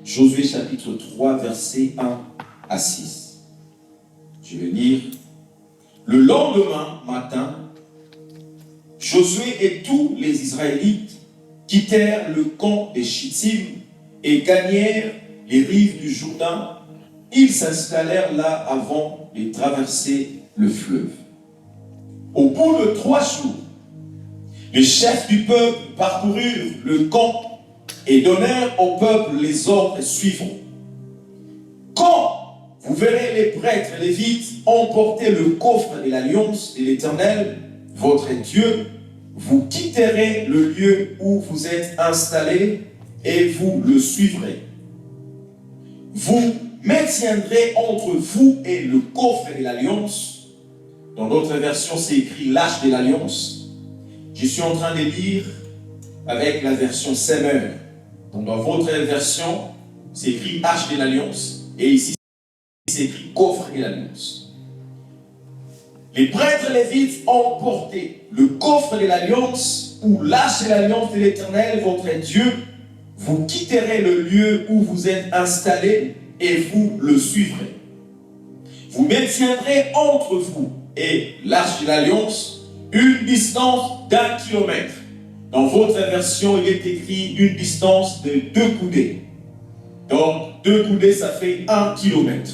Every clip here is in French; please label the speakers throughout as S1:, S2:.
S1: Josué chapitre 3, versets 1 à 6. Je vais lire. Le lendemain matin, Josué et tous les Israélites quittèrent le camp des Chittim et gagnèrent les rives du Jourdain. Ils s'installèrent là avant de traverser le fleuve. Au bout de 3 jours, les chefs du peuple parcoururent le camp et donnèrent au peuple les ordres suivants. Quand vous verrez les prêtres et les lévites emporter le coffre de l'alliance de l'Éternel, votre Dieu, vous quitterez le lieu où vous êtes installés et vous le suivrez. Vous maintiendrez entre vous et le coffre de l'alliance. Dans d'autres versions, c'est écrit l'arche de l'alliance. Je suis en train de lire avec la version Semeur. Donc dans votre version, c'est écrit arche de l'alliance. Et ici, c'est écrit coffre de l'alliance. Les prêtres lévites ont porté le coffre de l'alliance ou l'arche de l'alliance de l'Éternel, votre Dieu. Vous quitterez le lieu où vous êtes installés et vous le suivrez. Vous maintiendrez entre vous et l'arche de l'alliance une distance d'1 kilomètre. Dans votre version, il est écrit une distance de 2 coudées. Donc, 2 coudées, ça fait 1 kilomètre.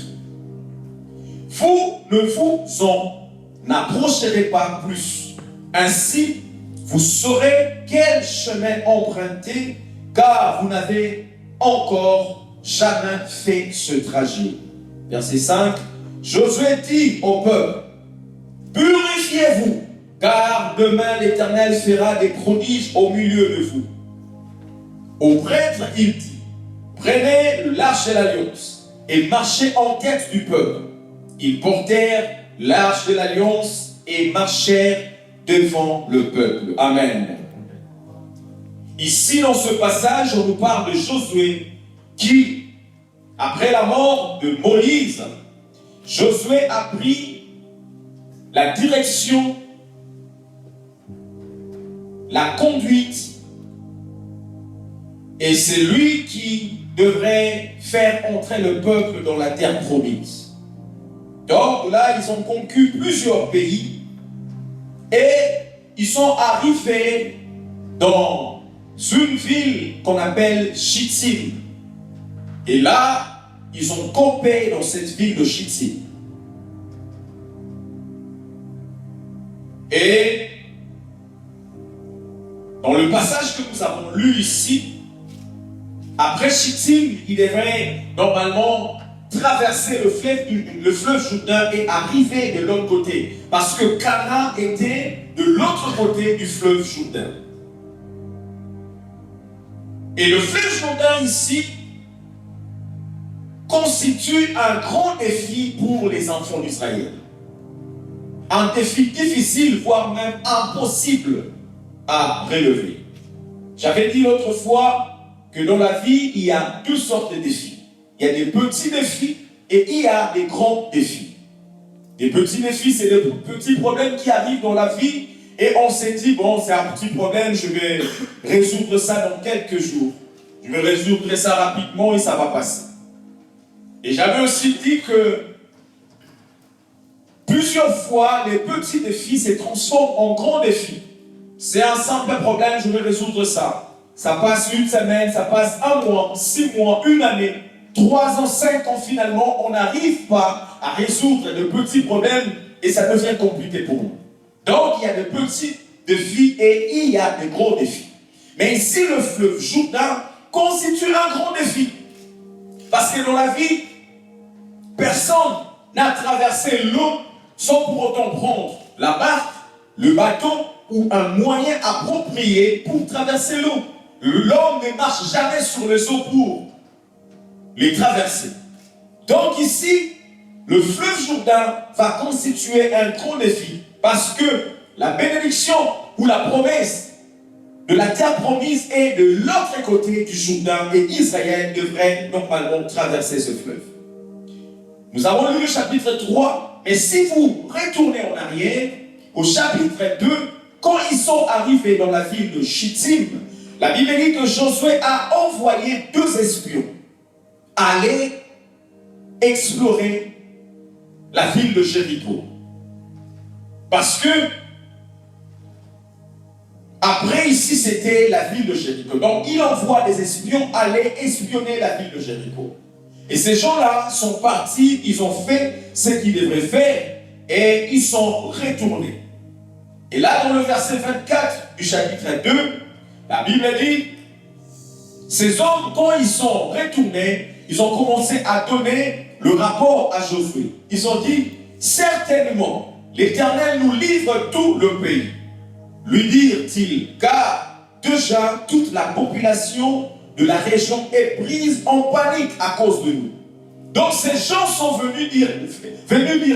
S1: Vous ne vous en approcherez pas plus. Ainsi, vous saurez quel chemin emprunter, car vous n'avez encore jamais fait ce trajet. Verset 5. Josué dit au peuple, purifiez-vous, car demain l'Éternel fera des prodiges au milieu de vous. Aux prêtres, il dit, prenez l'arche de l'alliance et marchez en tête du peuple. Ils portèrent l'arche de l'alliance et marchèrent devant le peuple. Amen. Ici, dans ce passage, on nous parle de Josué qui, après la mort de Moïse, Josué a pris la direction, la conduite, et c'est lui qui devrait faire entrer le peuple dans la terre promise. Donc là, ils ont conquis plusieurs pays et ils sont arrivés dans une ville qu'on appelle Chittim. Et là, ils ont campé dans cette ville de Chittim. Et dans le passage que nous avons lu ici, après Chittim, ils devraient normalement traverser le fleuve Jourdain et arriver de l'autre côté. Parce que Canaan était de l'autre côté du fleuve Jourdain. Et le fleuve Jourdain ici constitue un grand défi pour les enfants d'Israël. Un défi difficile, voire même impossible à relever. J'avais dit l'autre fois que dans la vie, il y a 2 sortes de défis. Il y a des petits défis et il y a des grands défis. Des petits défis, c'est des petits problèmes qui arrivent dans la vie et on s'est dit, bon, c'est un petit problème, je vais résoudre ça dans quelques jours. Je vais résoudre ça rapidement et ça va passer. Et j'avais aussi dit que plusieurs fois, les petits défis se transforment en grands défis. C'est un simple problème, je vais résoudre ça. Ça passe 1 semaine, ça passe 1 mois, 6 mois, 1 année, 3 ans, 5 ans, finalement, on n'arrive pas à résoudre de petits problèmes et ça devient compliqué pour nous. Donc, il y a des petits défis et il y a des gros défis. Mais ici, le fleuve Jourdain constitue un grand défi. Parce que dans la vie, personne n'a traversé l'eau sans pour autant prendre la barque, le bateau ou un moyen approprié pour traverser l'eau. L'homme ne marche jamais sur les eaux pour les traverser. Donc ici, le fleuve Jourdain va constituer un grand défi parce que la bénédiction ou la promesse de la terre promise est de l'autre côté du Jourdain et Israël devrait normalement traverser ce fleuve. Nous avons lu le chapitre 3, mais si vous retournez en arrière, au chapitre 2, quand ils sont arrivés dans la ville de Chittim, la Bible dit que Josué a envoyé 2 espions. aller explorer la ville de Jéricho. Parce que, après ici, c'était la ville de Jéricho. Donc, il envoie des espions aller espionner la ville de Jéricho. Et ces gens-là sont partis, ils ont fait ce qu'ils devraient faire et ils sont retournés. Et là, dans le verset 24 du chapitre 2, la Bible dit, ces hommes, quand ils sont retournés, ils ont commencé à donner le rapport à Josué. Ils ont dit, certainement, l'Éternel nous livre tout le pays. Lui dirent-ils, car déjà toute la population de la région est prise en panique à cause de nous. Donc ces gens sont venus dire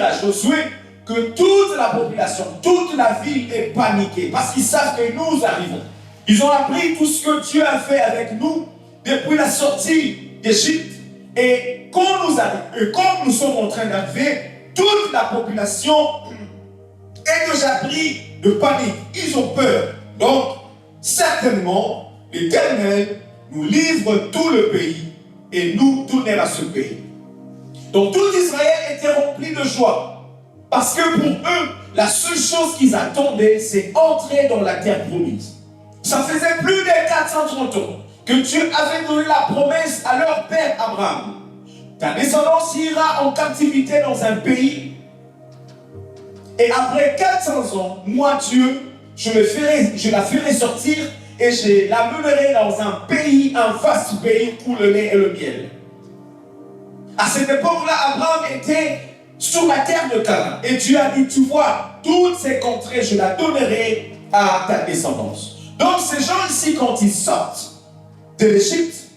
S1: à Josué que toute la population, toute la ville est paniquée parce qu'ils savent que nous arrivons. Ils ont appris tout ce que Dieu a fait avec nous depuis la sortie d'Égypte. Et quand nous arrivons, et comme nous sommes en train d'arriver, toute la population est déjà prise de panique. Ils ont peur. Donc, certainement, l'Éternel nous livre tout le pays et nous tourner à ce pays. Donc, tout Israël était rempli de joie. Parce que pour eux, la seule chose qu'ils attendaient, c'est entrer dans la terre promise. Ça faisait plus de 430 ans que Dieu avait donné la promesse à leur père Abraham. Ta descendance ira en captivité dans un pays. Et après 400 ans, moi Dieu, je la ferai sortir et je la mènerai dans un pays, un vaste pays où le lait et le miel. À cette époque-là, Abraham était sur la terre de Canaan. Et Dieu a dit, tu vois, toutes ces contrées, je la donnerai à ta descendance. Donc ces gens ici, quand ils sortent de l'Égypte,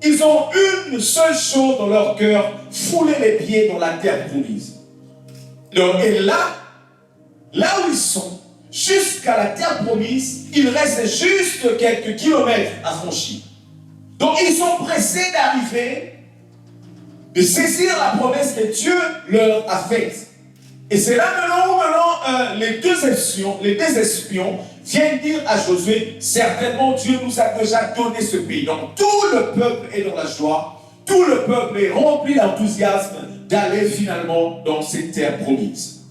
S1: ils ont une seule chose dans leur cœur, fouler les pieds dans la terre promise. Et là où ils sont, jusqu'à la terre promise, il reste juste quelques kilomètres à franchir. Donc ils sont pressés d'arriver, de saisir la promesse que Dieu leur a faite. Et c'est là maintenant les deux espions viennent dire à Josué, certainement Dieu nous a déjà donné ce pays. Donc tout le peuple est dans la joie, tout le peuple est rempli d'enthousiasme d'aller finalement dans cette terre promise.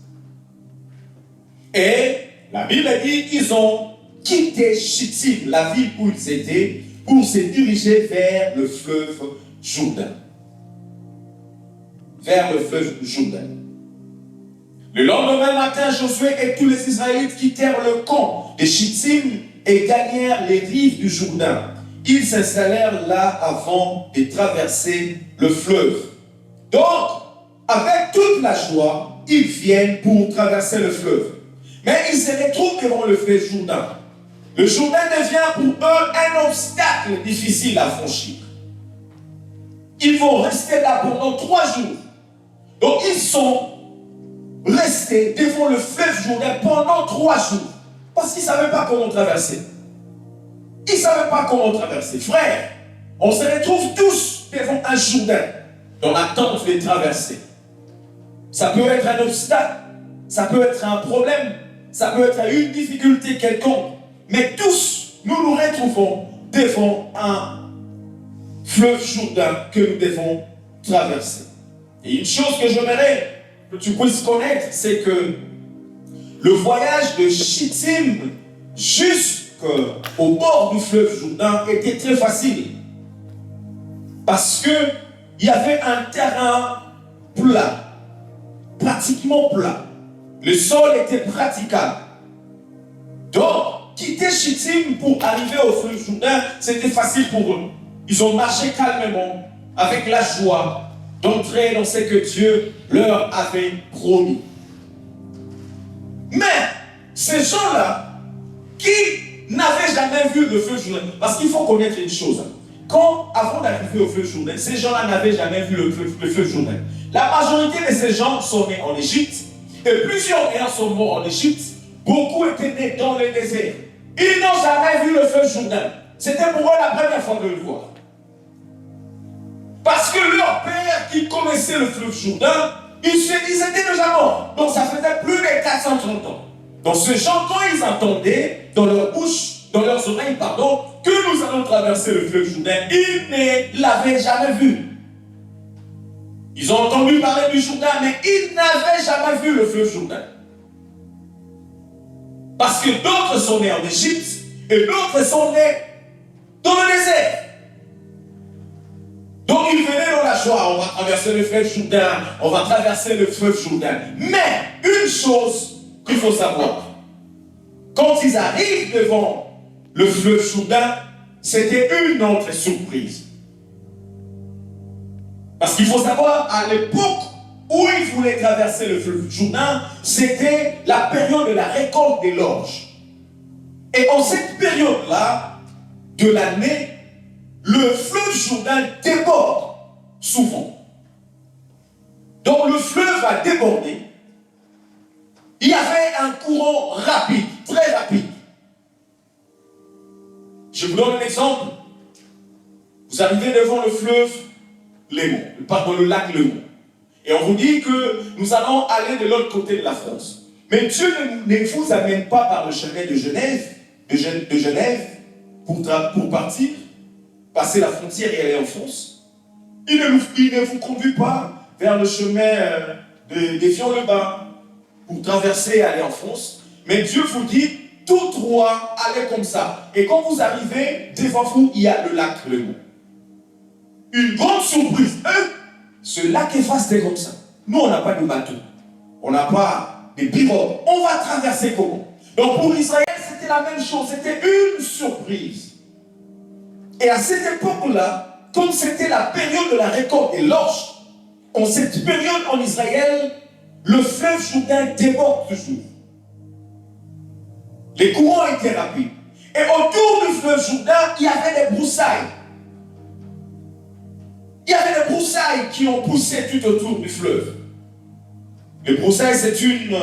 S1: Et la Bible dit qu'ils ont quitté Chittim, la ville où ils étaient, pour se diriger vers le fleuve Jourdain. Vers le fleuve Jourdain. Le lendemain matin, Josué et tous les Israélites quittèrent le camp de Chittim et gagnèrent les rives du Jourdain. Ils s'installèrent là avant de traverser le fleuve. Donc, avec toute la joie, ils viennent pour traverser le fleuve. Mais ils se retrouvent devant le fleuve Jourdain. Le Jourdain devient pour eux un obstacle difficile à franchir. Ils vont rester là pendant 3 jours. Donc ils sont restés devant le fleuve Jourdain pendant 3 jours. Parce qu'ils ne savaient pas comment traverser. Ils ne savaient pas comment traverser. Frères, on se retrouve tous devant un Jourdain dans l'attente de traverser. Ça peut être un obstacle, ça peut être un problème, ça peut être une difficulté quelconque. Mais tous, nous nous retrouvons devant un fleuve Jourdain que nous devons traverser. Et une chose que j'aimerais que tu puisses connaître, c'est que le voyage de Chittim jusqu'au bord du fleuve Jourdain était très facile. Parce qu'il y avait un terrain plat, pratiquement plat. Le sol était praticable. Donc, quitter Chittim pour arriver au fleuve Jourdain, c'était facile pour eux. Ils ont marché calmement, avec la joie, d'entrer dans ce que Dieu leur avait promis. Mais, ces gens-là, qui n'avaient jamais vu le fleuve Jourdain, parce qu'il faut connaître une chose, avant d'arriver au fleuve Jourdain, ces gens-là n'avaient jamais vu le fleuve Jourdain. La majorité de ces gens sont nés en Égypte, et plusieurs sont morts en Égypte. Beaucoup étaient nés dans le désert. Ils n'ont jamais vu le fleuve Jourdain. C'était pour eux la première fois de le voir. Parce que leur père qui connaissait le fleuve Jourdain, ils étaient déjà morts. Donc ça faisait plus de 430 ans. Donc ces gens, quand ils entendaient dans leur bouche, dans leurs oreilles, que nous allons traverser le fleuve Jourdain, ils ne l'avaient jamais vu. Ils ont entendu parler du Jourdain, mais ils n'avaient jamais vu le fleuve Jourdain. Parce que d'autres sont nés en Égypte et d'autres sont nés dans le désert. Donc ils venaient dans la joie, on va traverser le fleuve Jourdain, on va traverser le fleuve Jourdain. Mais une chose qu'il faut savoir, quand ils arrivent devant le fleuve Jourdain, c'était une autre surprise. Parce qu'il faut savoir, à l'époque où ils voulaient traverser le fleuve Jourdain, c'était la période de la récolte des orges. Et en cette période-là de l'année, le fleuve Jourdain déborde souvent. Donc le fleuve a débordé. Il y avait un courant rapide, très rapide. Je vous donne un exemple. Vous arrivez devant le fleuve Léman, pardon, le lac Léman. Et on vous dit que nous allons aller de l'autre côté de la France. Mais Dieu ne vous amène pas par le chemin de Genève, pour partir, passer la frontière et aller en France. Il ne vous conduit pas vers le chemin d'Évian-le-Bas pour traverser et aller en France. Mais Dieu vous dit, tout droit, allez comme ça. Et quand vous arrivez, devant vous, il y a le lac Léman. Une grande surprise. Ce lac est vaste comme ça. Nous, on n'a pas de bateau. On n'a pas de pirogue. On va traverser comment? Donc pour Israël, c'était la même chose. C'était une surprise. Et à cette époque-là, comme c'était la période de la récolte des orges, en cette période en Israël, le fleuve Jourdain déborde toujours. Les courants étaient rapides. Et autour du fleuve Jourdain, il y avait des broussailles. Il y avait des broussailles qui ont poussé tout autour du fleuve. Les broussailles, c'est une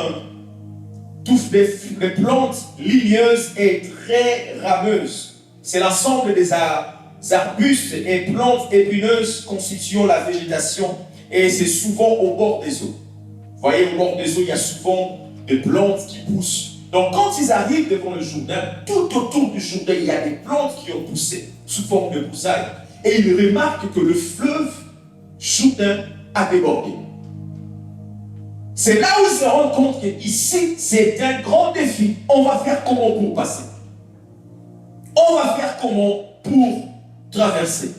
S1: touffe de plantes ligneuses et très rameuses. C'est l'ensemble des arbustes et plantes épineuses constituant la végétation et c'est souvent au bord des eaux. Vous voyez, au bord des eaux, il y a souvent des plantes qui poussent. Donc quand ils arrivent devant le Jourdain, tout autour du Jourdain, il y a des plantes qui ont poussé sous forme de broussailles. Et ils remarquent que le fleuve Jourdain a débordé. C'est là où ils se rendent compte qu'ici, c'est un grand défi. On va faire comment pour passer? On va faire comment pour traverser?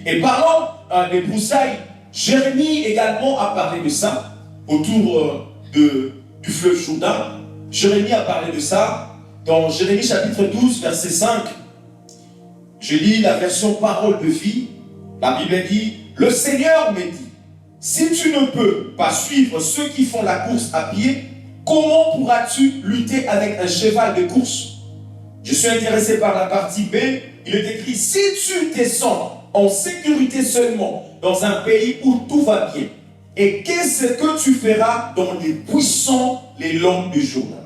S1: Et parlant des broussailles, Jérémie également a parlé de ça autour du fleuve Jourdain. Jérémie a parlé de ça dans Jérémie chapitre 12, verset 5. Je lis la version parole de vie. La Bible dit, le Seigneur me dit, si tu ne peux pas suivre ceux qui font la course à pied, comment pourras-tu lutter avec un cheval de course? Je suis intéressé par la partie B. Il est écrit, si tu descends en sécurité seulement dans un pays où tout va bien, et qu'est-ce que tu feras dans les buissons les longs du Jourdain?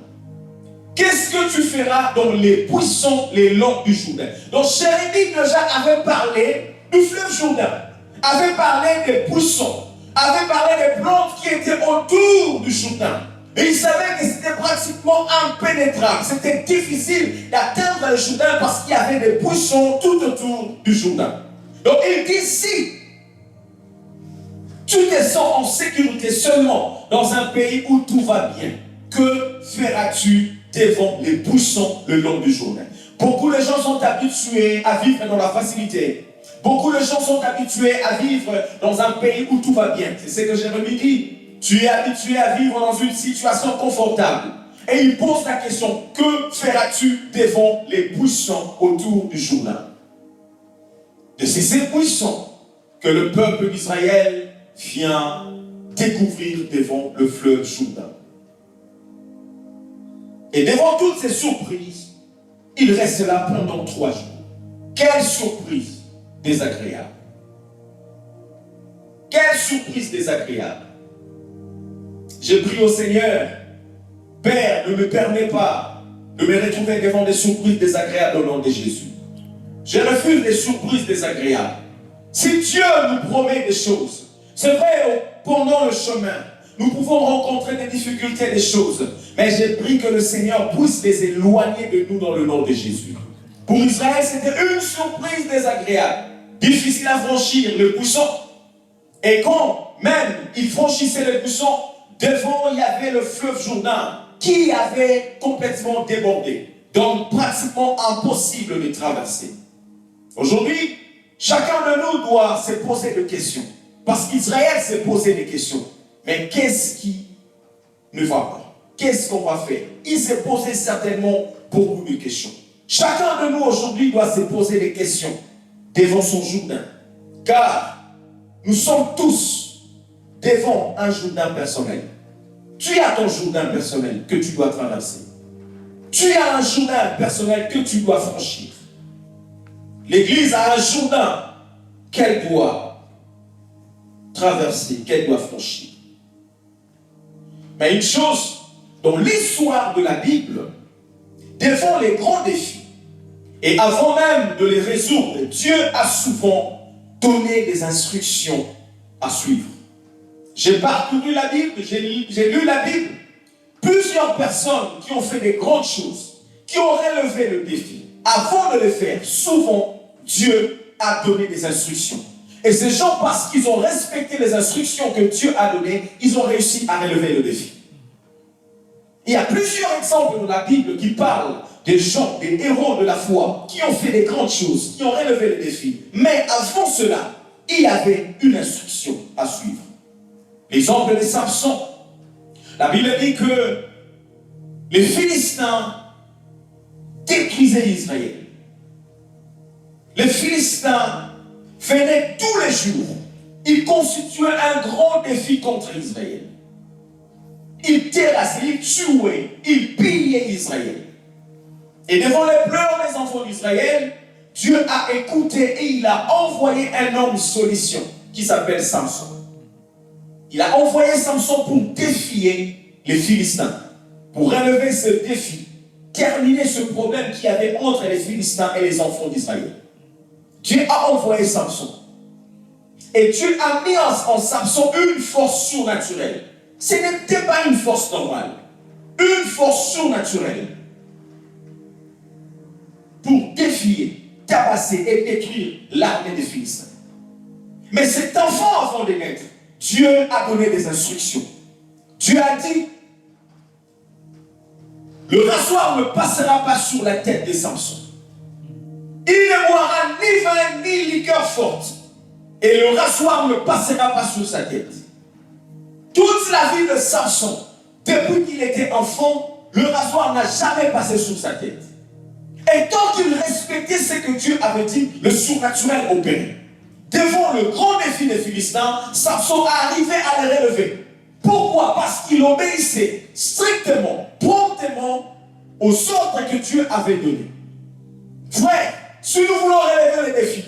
S1: Qu'est-ce que tu feras dans les buissons les longs du Jourdain? Donc Jérémie déjà avait parlé du fleuve Jourdain, avait parlé des buissons, avait parlé des plantes qui étaient autour du Jourdain. Et il savait que c'était pratiquement impénétrable. C'était difficile d'atteindre le Jourdain parce qu'il y avait des buissons tout autour du Jourdain. Donc il dit, si tu descends en sécurité seulement dans un pays où tout va bien, que feras-tu devant les buissons le long du Jourdain? Beaucoup de gens sont habitués à vivre dans la facilité. Beaucoup de gens sont habitués à vivre dans un pays où tout va bien. C'est ce que Jérémie dit. Tu es habitué à vivre dans une situation confortable. Et il pose la question, que feras-tu devant les buissons autour du Jourdain? Et c'est ces buissons que le peuple d'Israël vient découvrir devant le fleuve Jourdain. Et devant toutes ces surprises, il reste là pendant 3 jours. Quelle surprise désagréable! Quelle surprise désagréable! J'ai prié au Seigneur, Père, ne me permets pas de me retrouver devant des surprises désagréables au nom de Jésus. Je refuse les surprises désagréables. Si Dieu nous promet des choses, c'est vrai, pendant le chemin, nous pouvons rencontrer des difficultés, des choses, mais j'ai prié que le Seigneur puisse les éloigner de nous dans le nom de Jésus. Pour Israël, c'était une surprise désagréable, difficile à franchir, le buisson. Et quand même ils franchissaient le buisson, devant il y avait le fleuve Jourdain qui avait complètement débordé. Donc pratiquement impossible de traverser. Aujourd'hui, chacun de nous doit se poser des questions. Parce qu'Israël s'est posé des questions. Mais qu'est-ce qui ne va pas? Qu'est-ce qu'on va faire? Il s'est posé certainement beaucoup de questions. Chacun de nous aujourd'hui doit se poser des questions devant son Jourdain. Car nous sommes tous devant un Jourdain personnel. Tu as ton Jourdain personnel que tu dois traverser. Tu as un Jourdain personnel que tu dois franchir. L'Église a un Jourdain qu'elle doit traverser, qu'elle doit franchir. Mais une chose, dans l'histoire de la Bible, devant les grands défis, et avant même de les résoudre, Dieu a souvent donné des instructions à suivre. J'ai parcouru la Bible, j'ai lu la Bible. Plusieurs personnes qui ont fait des grandes choses, qui ont relevé le défi. Avant de le faire, souvent, Dieu a donné des instructions. Et ces gens, parce qu'ils ont respecté les instructions que Dieu a données, ils ont réussi à relever le défi. Il y a plusieurs exemples dans la Bible qui parlent des gens, des héros de la foi, qui ont fait des grandes choses, qui ont relevé le défi. Mais avant cela, il y avait une instruction à suivre. L'exemple de Samson. La Bible dit que les Philistins détruisaient Israël. Les Philistins venaient tous les jours. Ils constituaient un grand défi contre Israël. Ils terrassaient, ils tuaient, ils pillaient Israël. Et devant les pleurs des enfants d'Israël, Dieu a écouté et il a envoyé un homme solution qui s'appelle Samson. Il a envoyé Samson pour défier les Philistins, pour relever ce défi, terminer ce problème qu'il y avait entre les Philistins et les enfants d'Israël. Dieu a envoyé Samson. Et Dieu a mis en Samson une force surnaturelle. Ce n'était pas une force normale. Une force surnaturelle. Pour défier, tabasser et détruire l'armée des Philistins. Mais cet enfant, avant de naître, Dieu a donné des instructions. Dieu a dit, le rasoir ne passera pas sur la tête de Samson. Il ne boira ni vin ni liqueur forte. Et le rasoir ne passera pas sur sa tête. Toute la vie de Samson, depuis qu'il était enfant, le rasoir n'a jamais passé sur sa tête. Et tant qu'il respectait ce que Dieu avait dit, le surnaturel opérait. Devant le grand défi des Philistins, Samson arrivait à les relever. Pourquoi? Parce qu'il obéissait strictement, promptement aux ordres que Dieu avait donnés. Frère, si nous voulons relever les défis,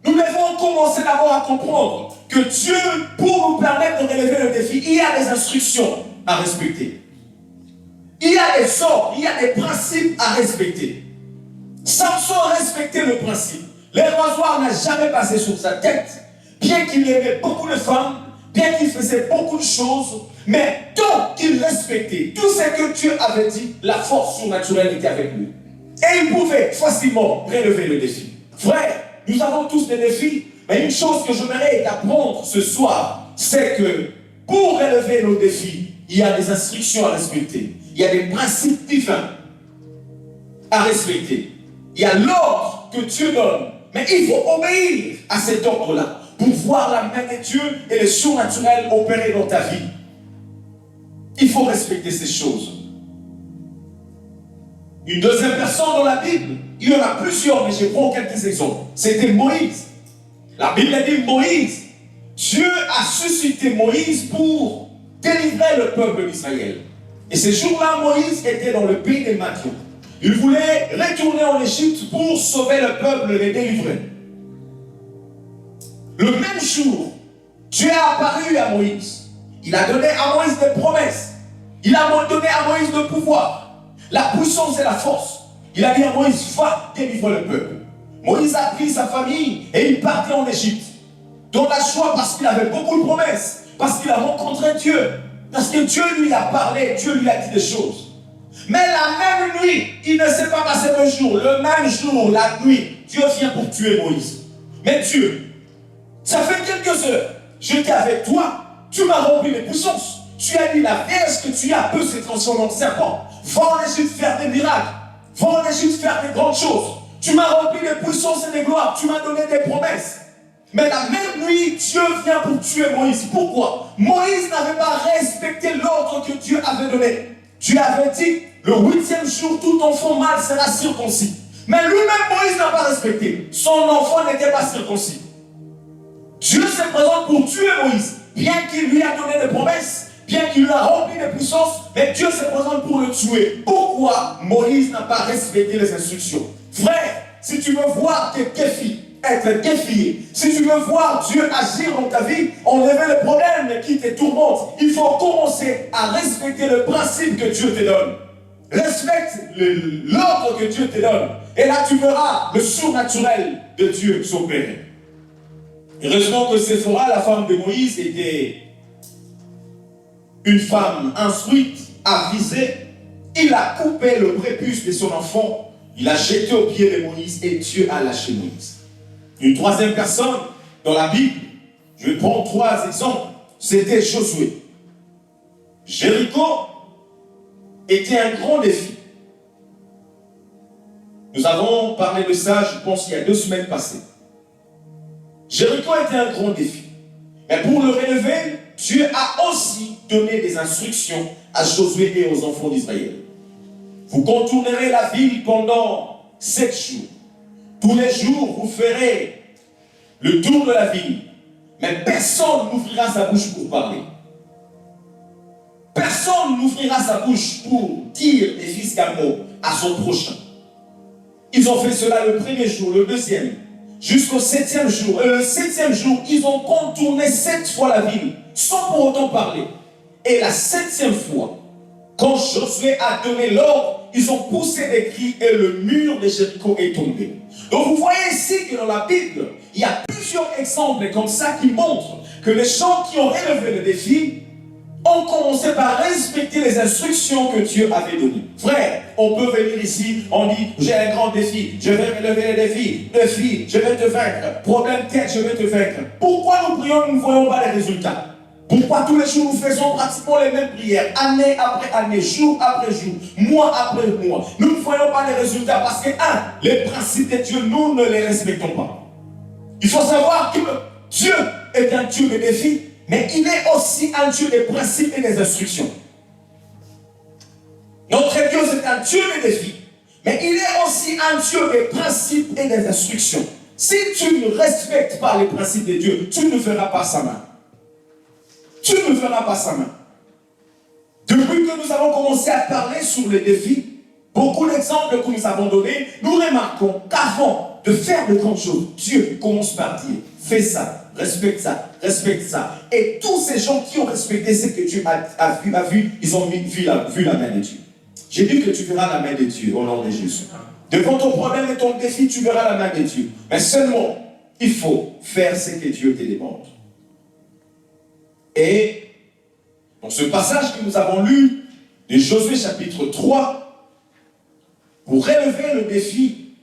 S1: nous devons commencer d'abord à comprendre que Dieu, pour nous permettre de relever le défi, il y a des instructions à respecter. Il y a des ordres, il y a des principes à respecter. Samson respectait le principe. Le rasoir n'a jamais passé sur sa tête, bien qu'il aimait beaucoup de femmes, bien qu'il faisait beaucoup de choses, mais tant qu'il respectait tout ce que Dieu avait dit, la force surnaturelle était avec lui. Et il pouvait facilement relever le défi. Frère, nous avons tous des défis, mais une chose que j'aimerais apprendre ce soir, c'est que pour relever nos défis, il y a des instructions à respecter. Il y a des principes divins à respecter. Il y a l'ordre que Dieu donne, mais il faut obéir à cet ordre-là pour voir la main de Dieu et le surnaturel opérer dans ta vie. Il faut respecter ces choses. Une deuxième personne dans la Bible, il y en a plusieurs, mais je prends quelques exemples. C'était Moïse. La Bible dit Moïse. Dieu a suscité Moïse pour délivrer le peuple d'Israël. Et ce jour-là, Moïse était dans le pays des Madian. Il voulait retourner en Égypte pour sauver le peuple et les délivrer. Le même jour, Dieu a apparu à Moïse. Il a donné à Moïse des promesses. Il a donné à Moïse le pouvoir, la puissance et la force. Il a dit à Moïse, va délivrer le peuple. Moïse a pris sa famille et il partait en Égypte. Dans la joie parce qu'il avait beaucoup de promesses, parce qu'il a rencontré Dieu, parce que Dieu lui a parlé, Dieu lui a dit des choses. Mais la même nuit, il ne s'est pas passé le jour, le même jour, la nuit, Dieu vient pour tuer Moïse. Mais Dieu, ça fait quelques heures, j'étais avec toi, tu m'as rempli de puissance. Tu as dit la vierge que tu as peut se transformer en serpent. Va en Égypte faire des miracles. Va en Égypte faire des grandes choses. Tu m'as rempli de puissance et de gloire. Tu m'as donné des promesses. Mais la même nuit, Dieu vient pour tuer Moïse. Pourquoi? Moïse n'avait pas respecté l'ordre que Dieu avait donné. Dieu avait dit, le 8e jour, tout enfant mâle sera circoncis. Mais lui-même, Moïse n'a pas respecté. Son enfant n'était pas circoncis. Dieu se présente pour tuer Moïse. Bien qu'il lui a donné des promesses, bien qu'il lui a rempli de puissance, mais Dieu se présente pour le tuer. Pourquoi Moïse n'a pas respecté les instructions? Frère, si tu veux voir tes défis être défiés, si tu veux voir Dieu agir dans ta vie, enlever les problèmes qui te tourmentent, il faut commencer à respecter le principe que Dieu te donne. Respecte l'ordre que Dieu te donne. Et là, tu verras le surnaturel de Dieu s'opérer. Heureusement que Séphora, la femme de Moïse, était une femme instruite, avisée. Il a coupé le prépuce de son enfant, il a jeté aux pieds de Moïse et Dieu a lâché Moïse. Une troisième personne dans la Bible, je vais prendre 3 exemples, c'était Josué. Jéricho était un grand défi. Nous avons parlé de ça, je pense, il y a 2 semaines passées. Jéricho était un grand défi. Mais pour le relever, Dieu a aussi donné des instructions à Josué et aux enfants d'Israël. Vous contournerez la ville pendant 7 jours. Tous les jours, vous ferez le tour de la ville. Mais personne n'ouvrira sa bouche pour parler. Personne n'ouvrira sa bouche pour dire des fiscales mots à son prochain. Ils ont fait cela le 1er jour, le 2e, jusqu'au 7e jour. Et le 7e jour, ils ont contourné 7 fois la ville, sans pour autant parler. Et la 7e fois, quand Josué a donné l'ordre, ils ont poussé des cris et le mur de Jéricho est tombé. Donc vous voyez ici que dans la Bible, il y a plusieurs exemples comme ça qui montrent que les gens qui ont relevé le défi ont commencé par respecter les instructions que Dieu avait données. Frère, on peut venir ici, on dit, j'ai un grand défi, je vais relever les défis, défi, je vais te vaincre, problème tête, je vais te vaincre. Pourquoi nous prions, nous ne voyons pas les résultats? Pourquoi tous les jours nous faisons pratiquement les mêmes prières, année après année, jour après jour, mois après mois? Nous ne voyons pas les résultats parce que, les principes de Dieu, nous ne les respectons pas. Il faut savoir que Dieu est un Dieu de défis, mais il est aussi un Dieu des principes et des instructions. Notre Dieu, c'est un Dieu des défis, mais il est aussi un Dieu des principes et des instructions. Si tu ne respectes pas les principes de Dieu, tu ne feras pas sa main. Tu ne feras pas sa main. Depuis que nous avons commencé à parler sur les défis, beaucoup d'exemples que nous avons donnés, nous remarquons qu'avant de faire de grandes choses, Dieu commence par dire, fais ça, respecte ça, respecte ça. Et tous ces gens qui ont respecté ce que Dieu a vu, ils ont vu la main de Dieu. J'ai dit que tu verras la main de Dieu au nom de Jésus. Devant ton problème et ton défi, tu verras la main de Dieu. Mais seulement, il faut faire ce que Dieu te demande. Et dans ce passage que nous avons lu de Josué chapitre 3, pour relever le défi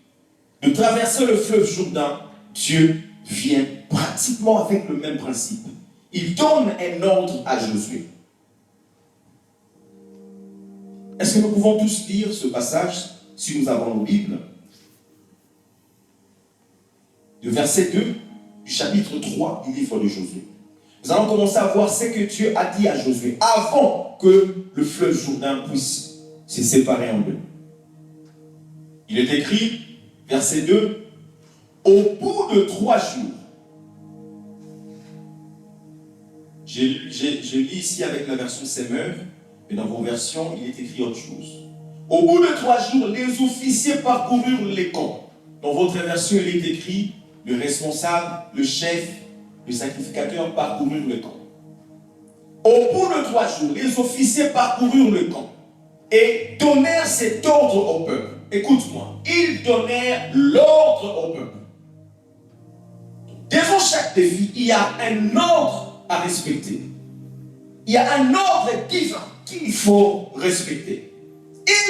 S1: de traverser le fleuve Jourdain, Dieu vient pratiquement avec le même principe. Il donne un ordre à Josué. Est-ce que nous pouvons tous lire ce passage si nous avons nos Bibles? Le verset 2 du chapitre 3 du livre de Josué. Nous allons commencer à voir ce que Dieu a dit à Josué avant que le fleuve Jourdain puisse se séparer en deux. Il est écrit, verset 2, au bout de 3 jours, je lis ici avec la version Semeur, mais dans vos versions, il est écrit autre chose. Au bout de 3 jours, les officiers parcoururent les camps. Dans votre version, il est écrit, le responsable, le chef, le sacrificateur parcoururent le camp. Au bout de 3 jours, les officiers parcoururent le camp et donnèrent cet ordre au peuple. Écoute-moi, ils donnèrent l'ordre au peuple. Devant chaque défi, il y a un ordre à respecter. Il y a un ordre divin qu'il faut respecter.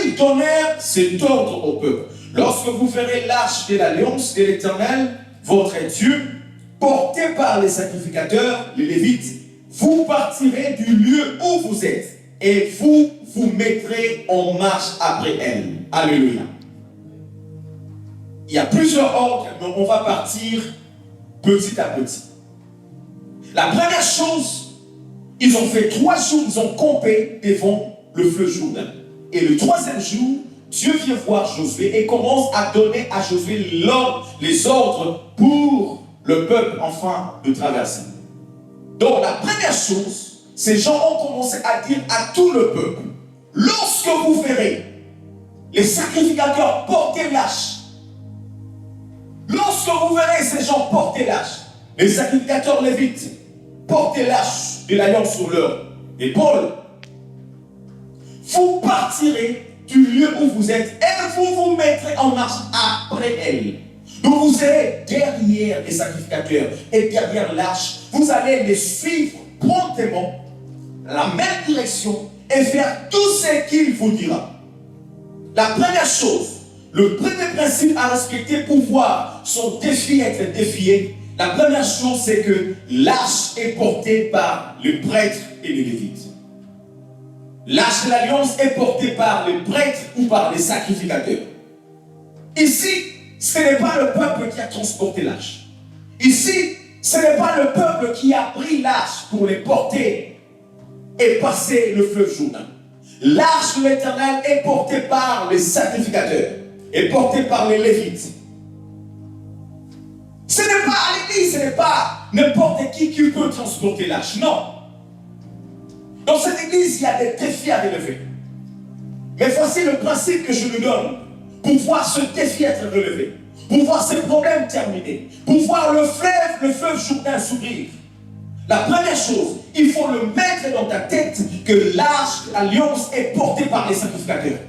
S1: Ils donnèrent cet ordre au peuple. Lorsque vous ferez l'arche de l'alliance de l'Éternel, votre Dieu, portés par les sacrificateurs, les Lévites, vous partirez du lieu où vous êtes et vous vous mettrez en marche après elle. Alléluia. Il y a plusieurs ordres, mais on va partir petit à petit. La première chose, ils ont fait 3 jours, ils ont campé devant le fleuve Jourdain. Et le 3e jour, Dieu vient voir Josué et commence à donner à Josué les ordres pour le peuple enfin de traverser. Donc la première chose, ces gens ont commencé à dire à tout le peuple, lorsque vous verrez les sacrificateurs porter l'âge, lorsque vous verrez ces gens porter l'âge, les sacrificateurs lévites porter l'âge de l'alliance sur leur épaule, vous partirez du lieu où vous êtes et vous vous mettrez en marche après elle. Donc vous serez derrière les sacrificateurs et derrière l'arche. Vous allez les suivre promptement, la même direction et faire tout ce qu'il vous dira. La première chose, le premier principe à respecter pour voir son défi être défié, la première chose c'est que l'arche est portée par les prêtres et les lévites. L'arche de l'alliance est portée par les prêtres ou par les sacrificateurs. Ici, ce n'est pas le peuple qui a transporté l'arche. Ici, ce n'est pas le peuple qui a pris l'arche pour les porter et passer le fleuve Jourdain. L'arche de l'Éternel est portée par les sacrificateurs et portée par les lévites. Ce n'est pas à l'église, ce n'est pas n'importe qui peut transporter l'arche. Non. Dans cette église, il y a des défis à relever. Mais voici le principe que je lui donne pour voir ce défi être relevé, pour voir ces problèmes terminés, pour voir le fleuve Jourdain s'ouvrir. La première chose, il faut le mettre dans ta tête que l'arche de l'alliance est portée par les sacrificateurs.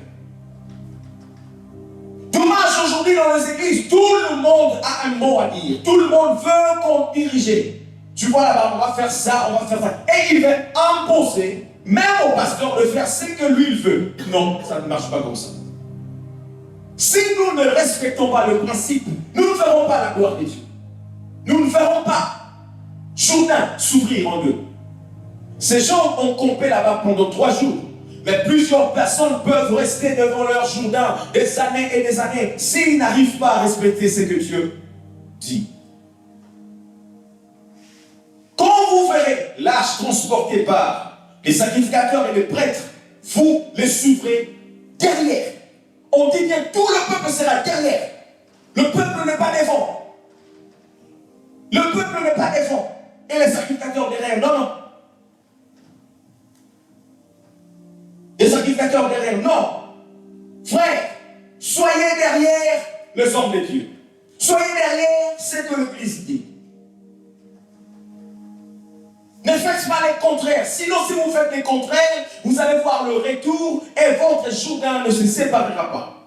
S1: Dommage aujourd'hui dans les églises, tout le monde a un mot à dire. Tout le monde veut qu'on dirige. Tu vois là-bas, on va faire ça, on va faire ça. Et il veut imposer, même au pasteur, de faire ce que lui il veut. Non, ça ne marche pas comme ça. Si nous ne respectons pas le principe, nous ne ferons pas la gloire de Dieu. Nous ne ferons pas Jourdain s'ouvrir en deux. Ces gens ont campé là-bas pendant 3 jours. Mais plusieurs personnes peuvent rester devant leur Jourdain des années et des années s'ils n'arrivent pas à respecter ce que Dieu dit. Quand vous verrez l'arche transportée par les sacrificateurs et les prêtres, vous les suivrez derrière. On dit bien tout le peuple sera derrière. Le peuple n'est pas devant. Le peuple n'est pas devant. Et les sacrificateurs derrière. Non, non. Les sacrificateurs derrière. Non. Frère, soyez derrière les hommes de Dieu. Soyez derrière ce que l'Église dit. Ne faites pas les contraires. Sinon, si vous faites les contraires, vous allez voir le retour et votre Jourdain ne se séparera pas.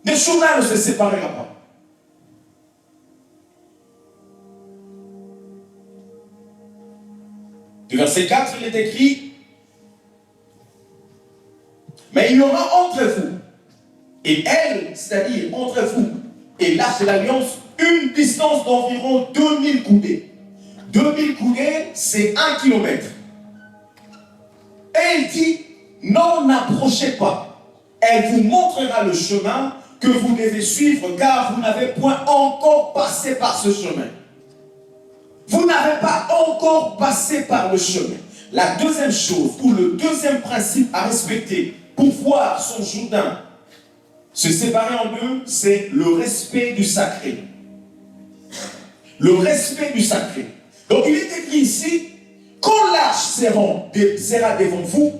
S1: Le Jourdain ne se séparera pas. Du verset 4, il est écrit: mais il y aura entre vous et elle, c'est-à-dire entre vous et l'arche de l'alliance, une distance d'environ 2000 coudées. 2000 coudées, c'est 1 kilomètre. Et il dit: non, n'approchez pas. Elle vous montrera le chemin que vous devez suivre, car vous n'avez point encore passé par ce chemin. Vous n'avez pas encore passé par le chemin. La deuxième chose, ou le deuxième principe à respecter pour voir son Jourdain se séparer en deux, c'est le respect du sacré. Le respect du sacré. Donc il est écrit ici: quand l'arche sera devant vous,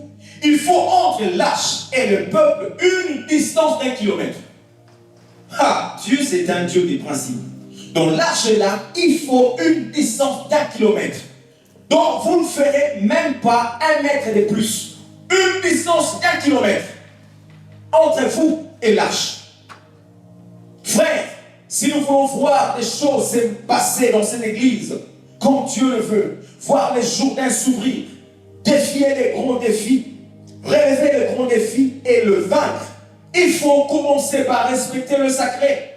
S1: il faut entre l'arche et le peuple une distance d'1 kilomètre. Ah, Dieu c'est un Dieu des principes. Donc l'arche est là, il faut une distance d'1 kilomètre. Donc vous ne ferez même pas 1 mètre de plus. Une distance d'1 kilomètre entre vous et l'arche. Frère, si nous voulons voir des choses se passer dans cette église, comme Dieu le veut, voir les Jourdains s'ouvrir, défier les gros défis, relever les gros défis et le vaincre, il faut commencer par respecter le sacré.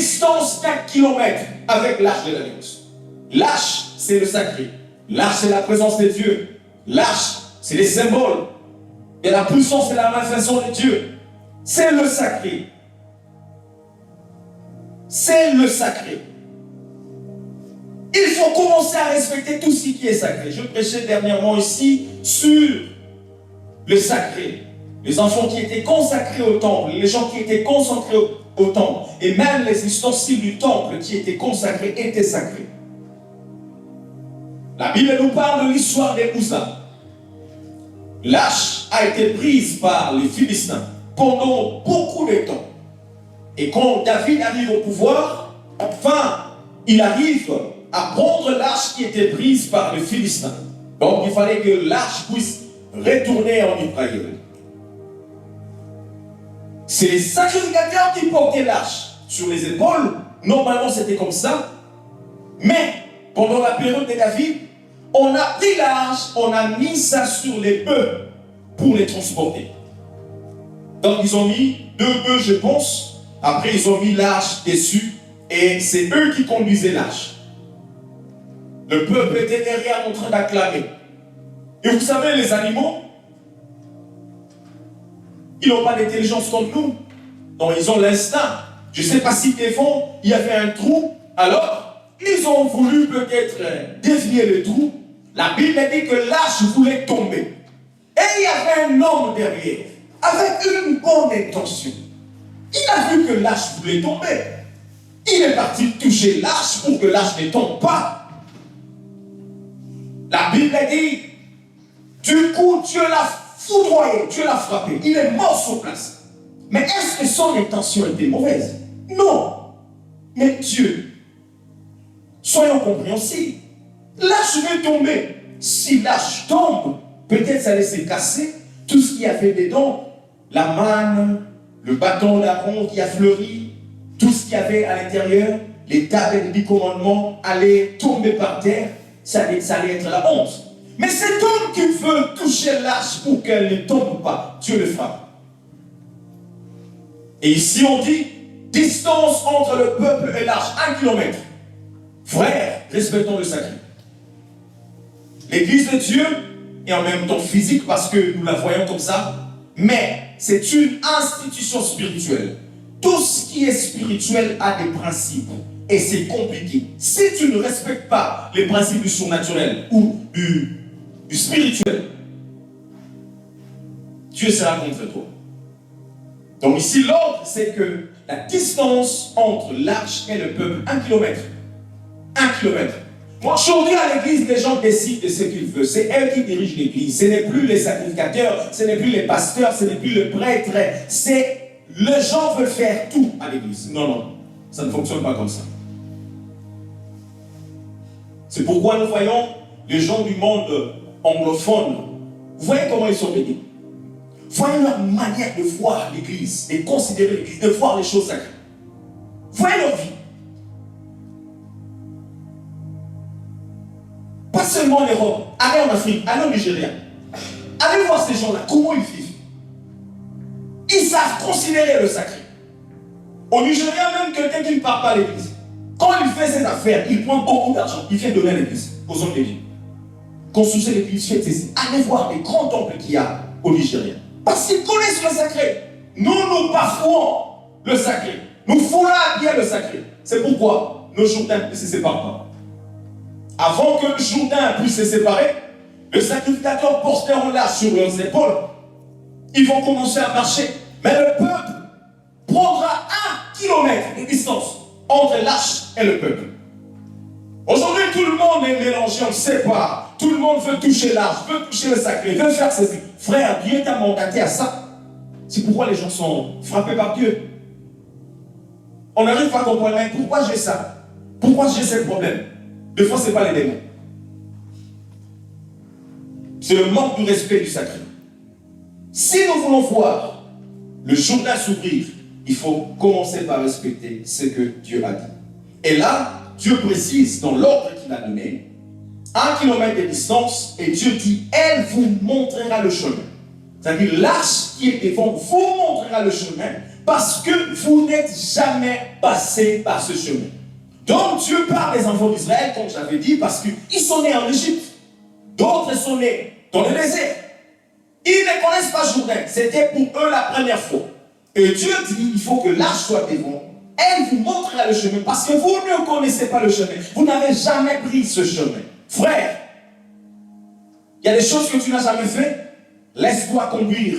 S1: distance d'1 kilomètre avec l'arche de l'Alliance. L'arche, c'est le sacré. L'arche, c'est la présence de Dieu. L'arche, c'est les symboles. Et la puissance et la manifestation de Dieu. C'est le sacré. C'est le sacré. Il faut commencer à respecter tout ce qui est sacré. Je prêchais dernièrement ici sur le sacré. Les enfants qui étaient consacrés au temple, les gens qui étaient consacrés au temple, et même les ustensiles du temple qui étaient consacrés étaient sacrés. La Bible nous parle de l'histoire des Uzzas. L'arche a été prise par les Philistins pendant beaucoup de temps. Et quand David arrive au pouvoir, enfin, il arrive à prendre l'arche qui était prise par les Philistins. Donc il fallait que l'arche puisse retourner en Israël. C'est les sacrificateurs qui portaient l'arche sur les épaules. Normalement, c'était comme ça. Mais pendant la période de David, on a pris l'arche, on a mis ça sur les bœufs pour les transporter. Donc ils ont mis 2 bœufs, je pense. Après, ils ont mis l'arche dessus. Et c'est eux qui conduisaient l'arche. Le peuple était derrière en train d'acclamer. Et vous savez, les animaux, ils n'ont pas d'intelligence comme nous. Donc ils ont l'instinct. Je ne sais pas si des fois, il y avait un trou. Alors, ils ont voulu peut-être dévier le trou. La Bible dit que l'arche voulait tomber. Et il y avait un homme derrière, avec une bonne intention. Il a vu que l'arche voulait tomber. Il est parti toucher l'arche pour que l'arche ne tombe pas. La Bible dit, du coup, Dieu l'a foudroyé, Dieu l'a frappé. Il est mort sur place. Mais est-ce que son intention était mauvaise? Non. Mais Dieu, soyons compréhensibles. L'arche veut tomber. Si l'arche tombe, peut-être ça allait se casser. Tout ce qu'il y avait dedans, la manne, le bâton d'Aaron qui a fleuri, tout ce qu'il y avait à l'intérieur, les tables des 10 commandements allaient tomber par terre. Ça allait être la honte. Mais cet homme qui veut toucher l'arche pour qu'elle ne tombe pas, Dieu le frappe. Et ici on dit, distance entre le peuple et l'arche, 1 kilomètre. Frères, respectons le sacré. L'église de Dieu est en même temps physique parce que nous la voyons comme ça, mais c'est une institution spirituelle. Tout ce qui est spirituel a des principes et c'est compliqué. Si tu ne respectes pas les principes du surnaturel ou du spirituel, Dieu sera contre toi. Donc ici, l'ordre, c'est que la distance entre l'arche et le peuple, 1 kilomètre. 1 kilomètre. Aujourd'hui, à l'église, les gens décident de ce qu'ils veulent. C'est eux qui dirigent l'église. Ce n'est plus les sacrificateurs, ce n'est plus les pasteurs, ce n'est plus le prêtre. C'est les gens veulent faire tout à l'église. Non, non, ça ne fonctionne pas comme ça. C'est pourquoi nous voyons les gens du monde anglophone. Vous voyez comment ils sont bénis. Voyez leur manière de voir l'église, de considérer l'église, de voir les choses sacrées. Voyez leur vie. Pas seulement en Europe, allez en Afrique, allez au Nigeria. Allez voir ces gens-là, comment ils vivent. Ils savent considérer le sacré. Au Nigeria, même quelqu'un qui ne part pas à l'église, quand il fait ses affaires, il prend beaucoup d'argent, il vient donner à l'église, aux hommes d'église. Construisez l'église, faites ici. Allez voir les grands temples qu'il y a au Nigeria. Parce qu'ils connaissent le sacré. Nous, nous bafouons le sacré. Nous foulons bien le sacré. C'est pourquoi nos Jourdains ne se séparent pas. Avant que le Jourdain puisse se séparer, le sacrificateur porteront l'arche sur leurs épaules. Ils vont commencer à marcher. Mais le peuple prendra 1 kilomètre de distance entre l'arche et le peuple. Aujourd'hui, tout le monde est mélangé, on ne sait pas. Tout le monde veut toucher l'arche, veut toucher le sacré, veut faire ceci. Frère, Dieu t'a mandaté à ça. C'est pourquoi les gens sont frappés par Dieu. On n'arrive pas à comprendre, mais pourquoi j'ai ça? Pourquoi j'ai ce problème? Des fois, ce n'est pas les démons. C'est le manque du respect du sacré. Si nous voulons voir le Jourdain s'ouvrir, il faut commencer par respecter ce que Dieu a dit. Et là, Dieu précise dans l'ordre qu'il a donné, 1 kilomètre de distance, et Dieu dit, elle vous montrera le chemin. C'est-à-dire l'arche qui est devant vous montrera le chemin parce que vous n'êtes jamais passé par ce chemin. Donc Dieu parle des enfants d'Israël, comme j'avais dit, parce qu'ils sont nés en Égypte. D'autres sont nés dans le désert. Ils ne connaissent pas Jourdain. C'était pour eux la première fois. Et Dieu dit, il faut que l'arche soit devant. Elle vous montrera le chemin parce que vous ne connaissez pas le chemin. Vous n'avez jamais pris ce chemin. Frère, il y a des choses que tu n'as jamais fait. Laisse-toi conduire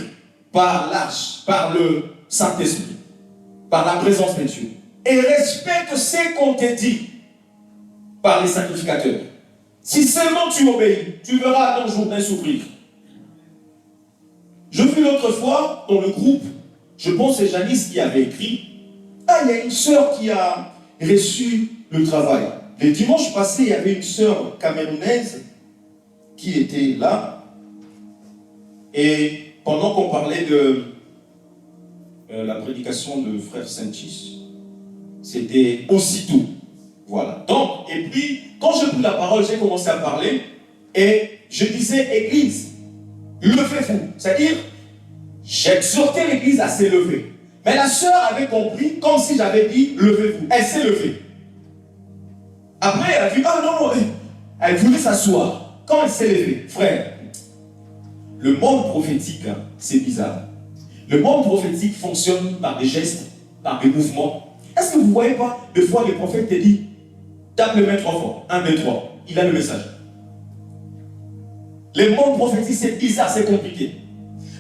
S1: par l'arche, par le Saint-Esprit, par la présence de Dieu. Et respecte ce qu'on te dit par les sacrificateurs. Si seulement tu obéis, tu verras ton Jourdain souffrir. Je vis l'autre fois dans le groupe, je pense que c'est Janice qui avait écrit, ah, il y a une sœur qui a reçu le travail. Le dimanche passé, il y avait une sœur camerounaise qui était là. Et pendant qu'on parlait de la prédication de frère Saint-Chis, c'était aussitôt. Voilà. Donc, et puis, quand j'ai pris la parole, j'ai commencé à parler et je disais, Église, levez-vous. C'est-à-dire, j'exhortais l'Église à s'élever. Mais la sœur avait compris, comme si j'avais dit, levez-vous. Elle s'est levée. Après, elle a dit, ah non, elle voulait s'asseoir. Quand elle s'est levée, frère, le monde prophétique, hein, c'est bizarre. Le monde prophétique fonctionne par des gestes, par des mouvements. Est-ce que vous ne voyez pas, des fois, le prophète te dit, tape le main 3 fois, 1, 2, 3. Il a le message. Le monde prophétique, c'est bizarre, c'est compliqué.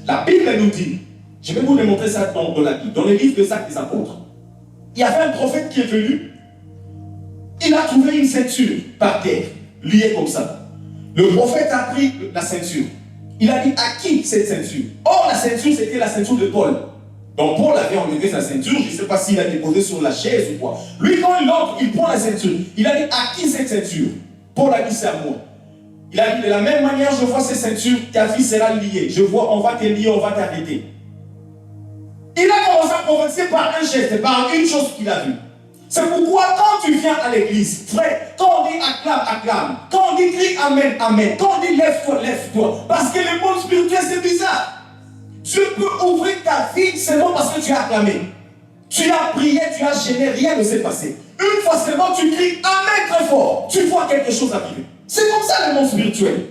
S1: La Bible nous dit, je vais vous démontrer ça dans la Bible, dans le livre des Actes des Apôtres. Il y avait un prophète qui est venu, il a trouvé une ceinture par terre, liée comme ça. Le prophète a pris la ceinture. Il a dit, à qui cette ceinture? Or, la ceinture, c'était la ceinture de Paul. Donc, Paul avait enlevé sa ceinture, je ne sais pas s'il a déposé sur la chaise ou quoi. Lui, quand il entre, il prend la ceinture. Il a dit, à qui cette ceinture? Paul a dit, c'est à moi. Il a dit, de la même manière, je vois ces ceintures, ta fille sera liée. Je vois, on va te lier, on va t'arrêter. Il a commencé à prophétiser par un geste, par une chose qu'il a vue. C'est pourquoi quand tu viens à l'église, frère, quand on dit acclame, acclame. Quand on dit crie amen, amen. Quand on dit lève-toi, lève-toi. Parce que le monde spirituel, c'est bizarre. Dieu peut ouvrir ta vie seulement parce que tu as acclamé. Tu as prié, tu as gêné, rien ne s'est passé. Une fois seulement, tu cries amen très fort. Tu vois quelque chose arriver. C'est comme ça le monde spirituel.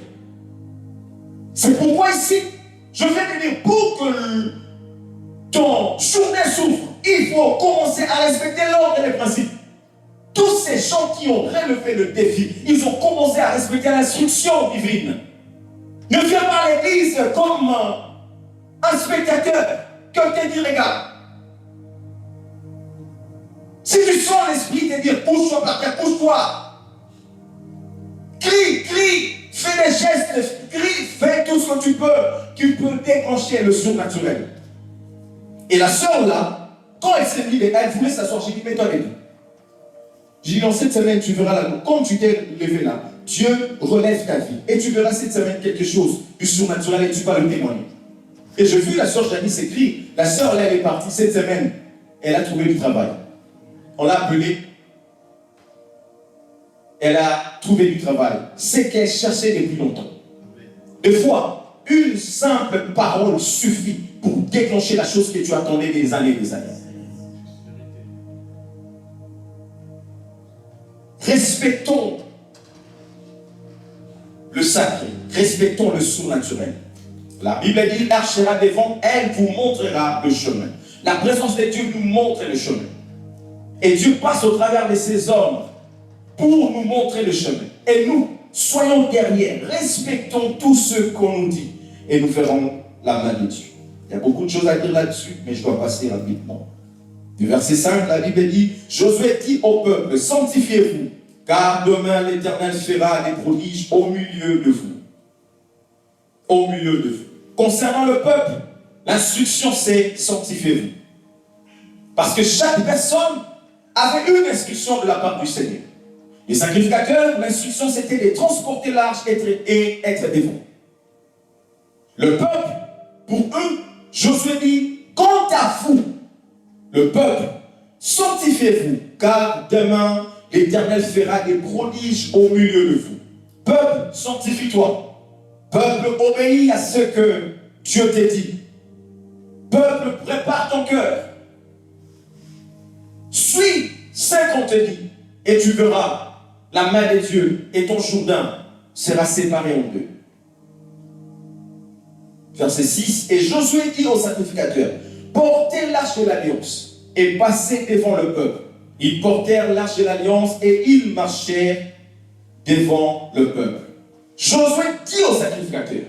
S1: C'est pourquoi ici, je vais te dire, pour que ton journée s'ouvre, il faut commencer à respecter l'ordre et les principes. Tous ces gens qui ont relevé le défi, ils ont commencé à respecter l'instruction divine. Ne viens pas à l'église comme un spectateur. Quelqu'un dit, regarde. Si tu sens l'esprit te dire, pousse-toi par terre, pousse-toi. Crie, crie, fais des gestes, crie, fais tout ce que tu peux, qui peut déclencher le surnaturel. Et la sœur là, quand elle s'est mise, elle voulait s'asseoir, j'ai dit, mets-toi avec nous. J'ai dit, dans cette semaine, tu verras là, comme tu t'es levé là, Dieu relève ta vie. Et tu verras cette semaine quelque chose du surnaturel et tu vas le témoigner. Et je vis la sœur Janice écrire, la sœur là, elle est partie cette semaine, elle a trouvé du travail. On l'a appelée. Elle a trouvé du travail. C'est qu'elle cherchait depuis longtemps. Des fois, une simple parole suffit pour déclencher la chose que tu attendais des années et des années. Respectons le sacré. Respectons le surnaturel. La Bible dit, l'arche sera devant, elle vous montrera le chemin. La présence de Dieu nous montre le chemin. Et Dieu passe au travers de ces hommes pour nous montrer le chemin. Et nous, soyons derrière, respectons tout ce qu'on nous dit. Et nous verrons la main de Dieu. Il y a beaucoup de choses à dire là-dessus, mais je dois passer rapidement. Du verset 5, la Bible dit, Josué dit au peuple, sanctifiez-vous, car demain l'Éternel fera des prodiges au milieu de vous. Au milieu de vous. Concernant le peuple, l'instruction c'est sanctifiez-vous. Parce que chaque personne avait une instruction de la part du Seigneur. Les sacrificateurs, l'instruction c'était de transporter l'arche et être devant. Le peuple, pour eux, Josué dit, quant à vous, le peuple, sanctifiez-vous, car demain l'Éternel fera des prodiges au milieu de vous. Peuple, sanctifie-toi. Peuple, obéis à ce que Dieu te dit, peuple, prépare ton cœur. Suis ce qu'on te dit et tu verras la main de Dieu et ton Jourdain sera séparé en deux. Verset 6. Et Josué dit aux sacrificateurs, portez l'arche de l'alliance et passez devant le peuple. Ils portèrent l'arche de l'alliance et ils marchèrent devant le peuple. Josué dit aux sacrificateurs.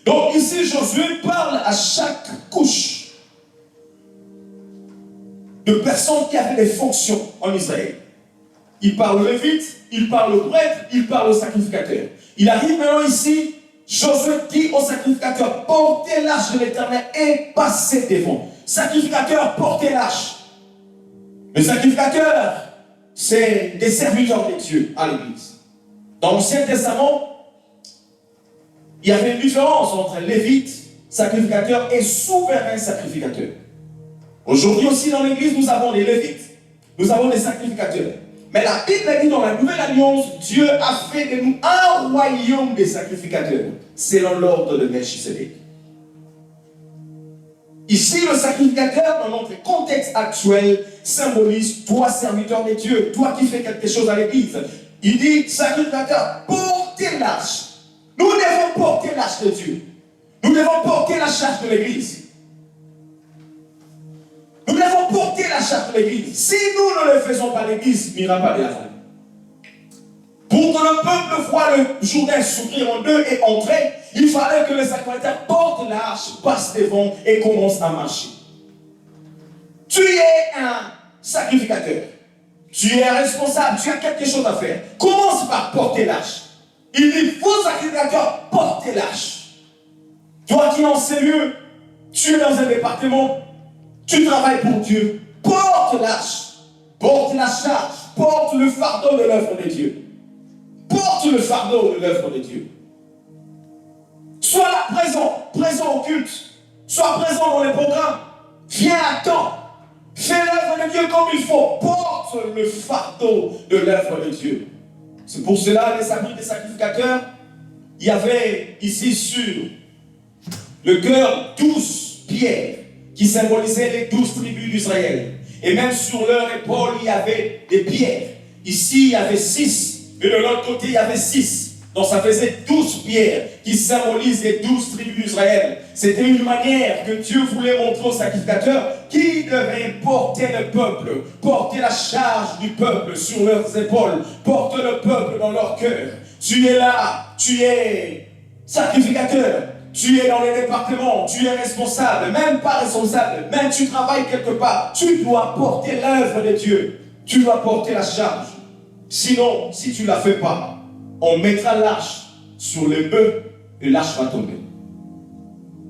S1: Donc ici, Josué parle à chaque couche de personnes qui avaient des fonctions en Israël. Il parle au lévite, il parle au prêtre, il parle au sacrificateur. Il arrive maintenant ici, Josué dit aux sacrificateurs, portez l'arche de l'Éternel et passez devant. Sacrificateur, portez l'arche. Les sacrificateurs, c'est des serviteurs de Dieu à l'église. Dans l'Ancien Testament, il y avait une différence entre lévite, sacrificateur et souverain sacrificateur. Aujourd'hui aussi dans l'église, nous avons les lévites, nous avons les sacrificateurs. Mais la Bible dit dans la Nouvelle Alliance, Dieu a fait de nous un royaume des sacrificateurs, selon l'ordre de Melchisedec. Ici, le sacrificateur, dans notre contexte actuel, symbolise toi, serviteur de Dieu, toi qui fais quelque chose à l'église. Il dit, sacrificateur, portez l'arche. Nous devons porter l'arche de Dieu. Nous devons porter la charge de l'église. Nous devons porter la charge de l'église. Si nous ne le faisons pas, l'église n'ira pas de l'avant. Pour que le peuple voie le Jourdain s'ouvrir en deux et entrer, il fallait que le sacrificateur porte l'arche, passe devant et commence à marcher. Tu es un sacrificateur. Tu es responsable, tu as quelque chose à faire. Commence par porter l'arche. Il dit, vous sacrificateurs, portez l'arche. Toi qui es en ces lieux, tu es dans un département, tu travailles pour Dieu, porte l'arche, porte la charge, porte le fardeau de l'œuvre de Dieu. Porte le fardeau de l'œuvre de Dieu. Sois là présent au culte, sois présent dans les programmes, viens à temps, fais l'œuvre de Dieu comme il faut, porte le fardeau de l'œuvre de Dieu. C'est pour cela, les habits des sacrificateurs, il y avait ici sur le cœur 12 pierres qui symbolisaient les 12 tribus d'Israël. Et même sur leur épaule, il y avait des pierres. Ici, il y avait 6. Et de l'autre côté, il y avait 6. Donc ça faisait 12 pierres qui symbolisent les 12 tribus d'Israël. C'était une manière que Dieu voulait montrer aux sacrificateurs qui devaient porter le peuple, porter la charge du peuple sur leurs épaules, porter le peuple dans leur cœur. Tu es là, tu es sacrificateur, tu es dans les départements, tu es responsable, même pas responsable, même tu travailles quelque part, tu dois porter l'œuvre de Dieu, tu dois porter la charge. Sinon, si tu ne la fais pas, on mettra l'arche sur les bœufs et l'arche va tomber.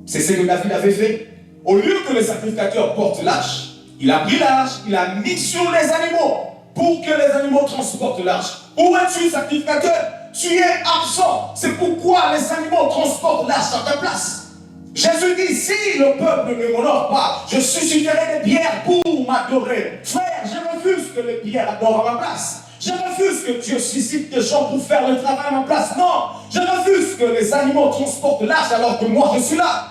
S1: C'est ce que David avait fait. Au lieu que le sacrificateur porte l'arche, il a pris l'arche, il a mis sur les animaux pour que les animaux transportent l'arche. Où es-tu, sacrificateur? Tu es absent. C'est pourquoi les animaux transportent l'arche à ta place. Jésus dit, si le peuple ne m'honore pas, je susciterai des pierres pour m'adorer. Frère, je refuse que les pierres adorent à ma place. Je refuse que Dieu suscite des gens pour faire le travail à ma place. Non, je refuse que les animaux transportent l'arche alors que moi je suis là.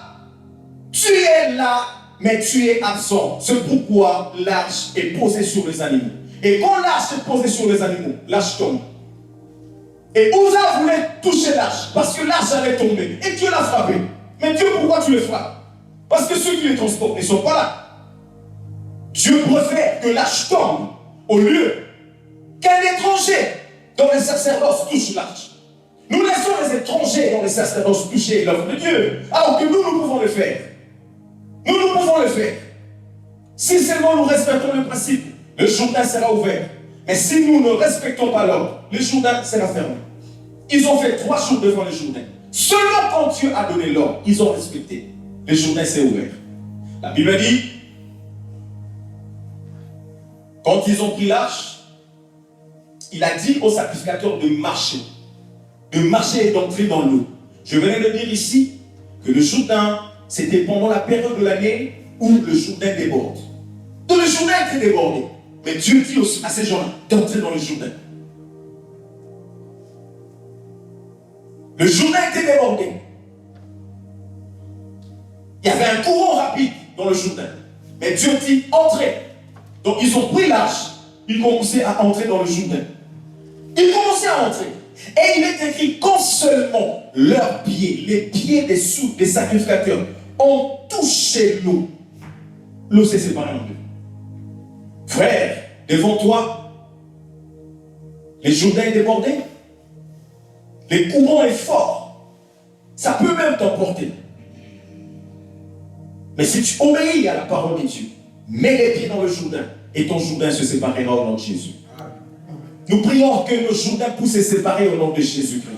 S1: Tu es là, mais tu es absent. C'est pourquoi l'arche est posée sur les animaux. Et quand l'arche est posée sur les animaux, l'arche tombe. Et Uza voulait toucher l'arche parce que l'arche allait tomber. Et Dieu l'a frappé. Mais Dieu, pourquoi tu le frappes? Parce que ceux qui les transportent ne sont pas là. Dieu préfère que l'arche tombe au lieu qu'un étranger dans les sacerdoces touche l'arche. Nous laissons les étrangers dans les sacerdoces toucher l'œuvre de Dieu, alors que nous pouvons le faire. Nous pouvons le faire. Si seulement nous respectons le principe, le Jourdain sera ouvert. Mais si nous ne respectons pas l'ordre, le Jourdain sera fermé. Ils ont fait 3 jours devant le Jourdain. Seulement quand Dieu a donné l'ordre, ils ont respecté. Le Jourdain s'est ouvert. La Bible dit, quand ils ont pris l'arche, il a dit aux sacrificateurs de marcher et d'entrer dans l'eau. Je venais de dire ici que le Jourdain, c'était pendant la période de l'année où le Jourdain déborde. Donc le Jourdain était débordé. Mais Dieu dit aussi à ces gens-là d'entrer dans le Jourdain. Le Jourdain était débordé. Il y avait un courant rapide dans le Jourdain. Mais Dieu dit, entrez. Donc ils ont pris l'arche. Ils commençaient à entrer dans le Jourdain. Ils commençaient à entrer. Et il est écrit, quand seulement leurs pieds, les pieds des sacrificateurs, ont touché l'eau, l'eau s'est séparée en deux. Frère, devant toi, les Jourdains est débordé. Les courants est fort. Ça peut même t'emporter. Mais si tu obéis à la parole de Dieu, mets les pieds dans le Jourdain et ton Jourdain se séparera au nom de Jésus. Nous prions que le Jourdain puisse se séparer au nom de Jésus-Christ.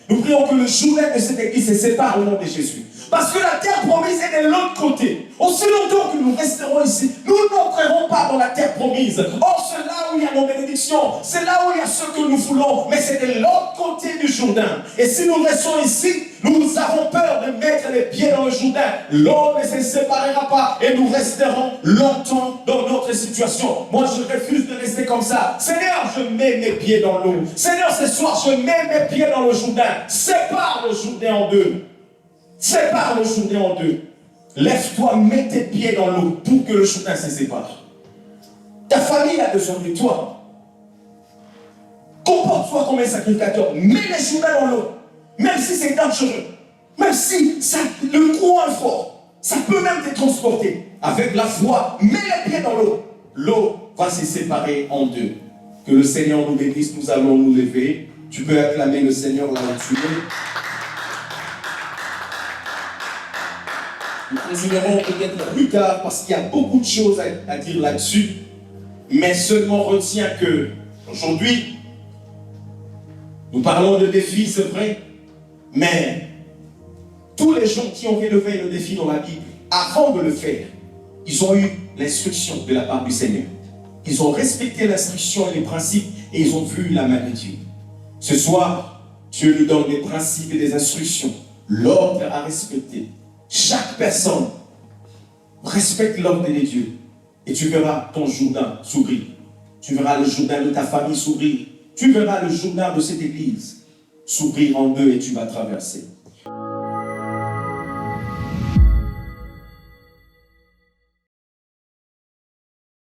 S1: Nous prions que le Jourdain de cette église se sépare au nom de Jésus. Parce que la terre promise est de l'autre côté. Aussi longtemps que nous resterons ici, nous n'entrerons pas dans la terre promise. Or, c'est là où il y a nos bénédictions. C'est là où il y a ce que nous voulons. Mais c'est de l'autre côté du Jourdain. Et si nous restons ici, nous avons peur de mettre les pieds dans le Jourdain. L'eau ne se séparera pas et nous resterons longtemps dans notre situation. Moi, je refuse de rester comme ça. Seigneur, je mets mes pieds dans l'eau. Seigneur, ce soir, je mets mes pieds dans le Jourdain. Sépare le Jourdain en deux. Sépare le Jourdain en deux. Lève-toi, mets tes pieds dans l'eau pour que le Jourdain se sépare. Ta famille a besoin de toi. Comporte-toi comme un sacrificateur. Mets les Jourdains dans l'eau. Même si c'est dangereux. Même si le courant est fort. Ça peut même te transporter. Avec la foi, mets les pieds dans l'eau. L'eau va se séparer en deux. Que le Seigneur nous bénisse. Nous allons nous lever. Tu peux acclamer le Seigneur là où tu es. Nous continuerons peut-être plus tard parce qu'il y a beaucoup de choses à dire là-dessus. Mais seulement retiens que aujourd'hui, nous parlons de défis, c'est vrai. Mais tous les gens qui ont relevé le défi dans la Bible, avant de le faire, ils ont eu l'instruction de la part du Seigneur. Ils ont respecté l'instruction et les principes et ils ont vu la main de Dieu. Ce soir, Dieu nous donne des principes et des instructions, l'ordre à respecter. Chaque personne respecte l'ordre de Dieu et tu verras ton Jourdain s'ouvrir. Tu verras le Jourdain de ta famille s'ouvrir. Tu verras le Jourdain de cette église s'ouvrir en deux et tu vas traverser.